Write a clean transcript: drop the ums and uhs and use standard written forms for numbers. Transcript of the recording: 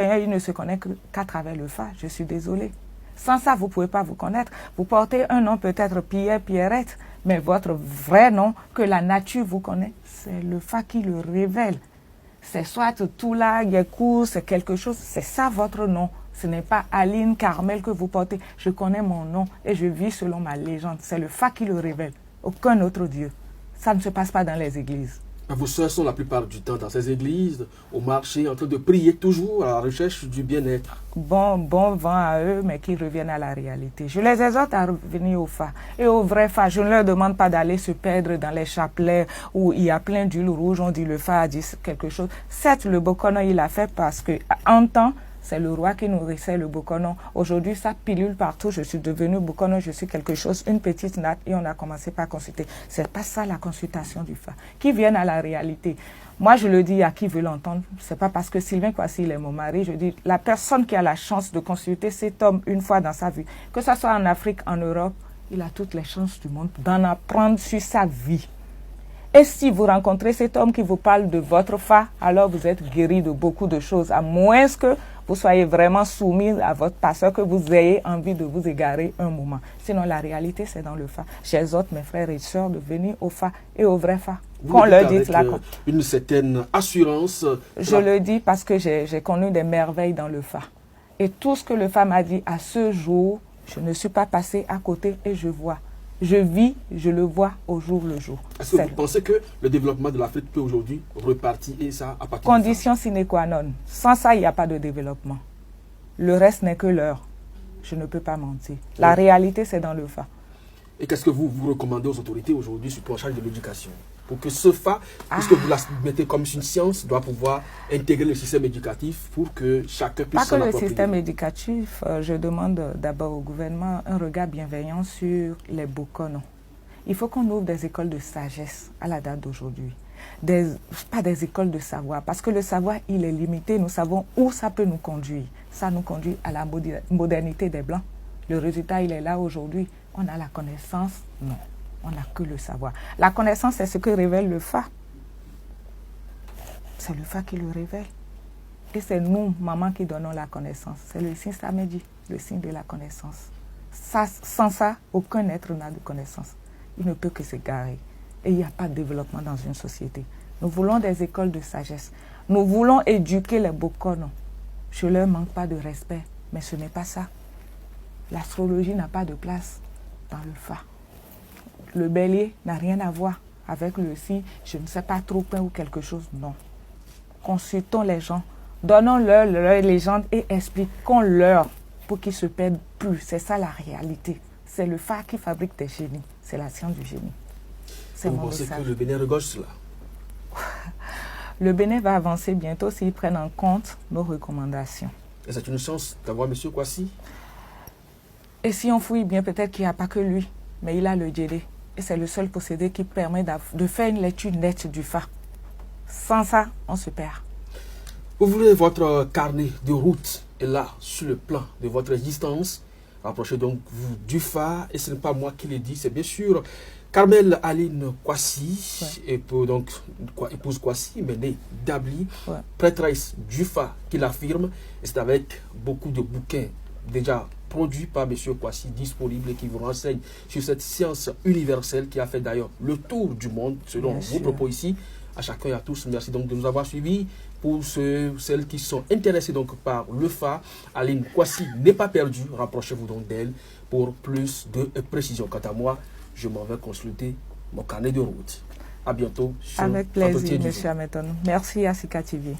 il ne se connaît qu'à travers le Fa, je suis désolée. Sans ça, vous ne pouvez pas vous connaître. Vous portez un nom peut-être Pierre, Pierrette, mais votre vrai nom que la nature vous connaît, c'est le Fa qui le révèle. C'est soit Toula, Yekou, c'est quelque chose, c'est ça votre nom. Ce n'est pas Aline, Carmel que vous portez. Je connais mon nom et je vis selon ma légende. C'est le Fa qui le révèle. Aucun autre Dieu. Ça ne se passe pas dans les églises. Vos soeurs sont la plupart du temps dans ces églises, au marché, en train de prier toujours à la recherche du bien-être. Bon vent à eux, mais qu'ils reviennent à la réalité. Je les exhorte à revenir au Fa et au vrai Fa. Je ne leur demande pas d'aller se perdre dans les chapelets où il y a plein d'huile rouge, on dit le Fa a dit quelque chose. Certes, le Bokono, il l'a fait parce que en temps, c'est le roi qui nourrissait le Bokono. Aujourd'hui, ça pilule partout. Je suis devenu Bokono, je suis quelque chose, une petite natte, et on a commencé par consulter. C'est pas ça la consultation du Fa. Qui viennent à la réalité. Moi, je le dis à qui veut l'entendre. C'est pas parce que Sylvain Kwasi, il est mon mari. Je dis, la personne qui a la chance de consulter cet homme une fois dans sa vie, que ce soit en Afrique, en Europe, il a toutes les chances du monde d'en apprendre sur sa vie. Et si vous rencontrez cet homme qui vous parle de votre Fa, alors vous êtes guéri de beaucoup de choses, à moins que vous soyez vraiment soumis à votre pasteur, que vous ayez envie de vous égarer un moment. Sinon, la réalité, c'est dans le Fa. J'exhorte mes frères et sœurs de venir au Fa et au vrai Fa. Qu'on leur dise une certaine assurance. Je le dis parce que j'ai connu des merveilles dans le Fa. Et tout ce que le Fa m'a dit à ce jour, je ne suis pas passée à côté et je vois. Je vis, je le vois au jour le jour. Est-ce que vous pensez que le développement de l'Afrique peut aujourd'hui repartir et ça à partir condition sine qua non. Sans ça, il n'y a pas de développement. Le reste n'est que l'heure. Je ne peux pas mentir. La réalité, c'est dans le Fa. Et qu'est-ce que vous recommandez aux autorités aujourd'hui sur le charge de l'éducation? Pour que ce Fa, puisque vous la mettez comme une science, doit pouvoir intégrer le système éducatif pour que chacun puisse s'en approprier. Pas que le système éducatif, je demande d'abord au gouvernement un regard bienveillant sur les Bokono. Il faut qu'on ouvre des écoles de sagesse à la date d'aujourd'hui. Pas des écoles de savoir, parce que le savoir, il est limité. Nous savons où ça peut nous conduire. Ça nous conduit à la modernité des Blancs. Le résultat, il est là aujourd'hui. On a la connaissance? Non. On n'a que le savoir. La connaissance, c'est ce que révèle le Fa. C'est le Fa qui le révèle. Et c'est nous, maman, qui donnons la connaissance. C'est le signe Samedi, le signe de la connaissance. Ça, sans ça, aucun être n'a de connaissance. Il ne peut que s'égarer. Et il n'y a pas de développement dans une société. Nous voulons des écoles de sagesse. Nous voulons éduquer les Bokono. Je ne leur manque pas de respect, mais ce n'est pas ça. L'astrologie n'a pas de place dans le Fa. Le bélier n'a rien à voir avec le signe, je ne sais pas trop peint ou quelque chose, non. Consultons les gens, donnons-leur leur légende et expliquons-leur pour qu'ils ne se perdent plus. C'est ça la réalité. C'est le Fa qui fabrique des génies. C'est la science du génie. Vous pensez que le Bénin regorge cela? Le Bénin va avancer bientôt s'ils prennent en compte nos recommandations. Et c'est une chance d'avoir M. Kwasi? Et si on fouille bien, peut-être qu'il n'y a pas que lui, mais il a le Djedé. Et c'est le seul possédé qui permet de faire une lecture nette du Fa. Sans ça, on se perd. Vous voulez votre carnet de route est là, sur le plan de votre existence. Rapprochez donc vous du Fa. Et ce n'est pas moi qui le dis, c'est bien sûr Carmel Aline Kwasi, épouse Kwasi, mais née d'Abli, prêtresse du Fa qui l'affirme. Et c'est avec beaucoup de bouquins déjà produit par M. Kwasi, disponible et qui vous renseigne sur cette science universelle qui a fait d'ailleurs le tour du monde, selon vos propos ici. À chacun et à tous, merci donc de nous avoir suivis. Pour celles qui sont intéressées donc par le Fa, Aline Kwasi n'est pas perdue. Rapprochez-vous donc d'elle pour plus de précision. Quant à moi, je m'en vais consulter mon carnet de route. À bientôt. Avec plaisir, M. Ameton. Merci à Sika TV.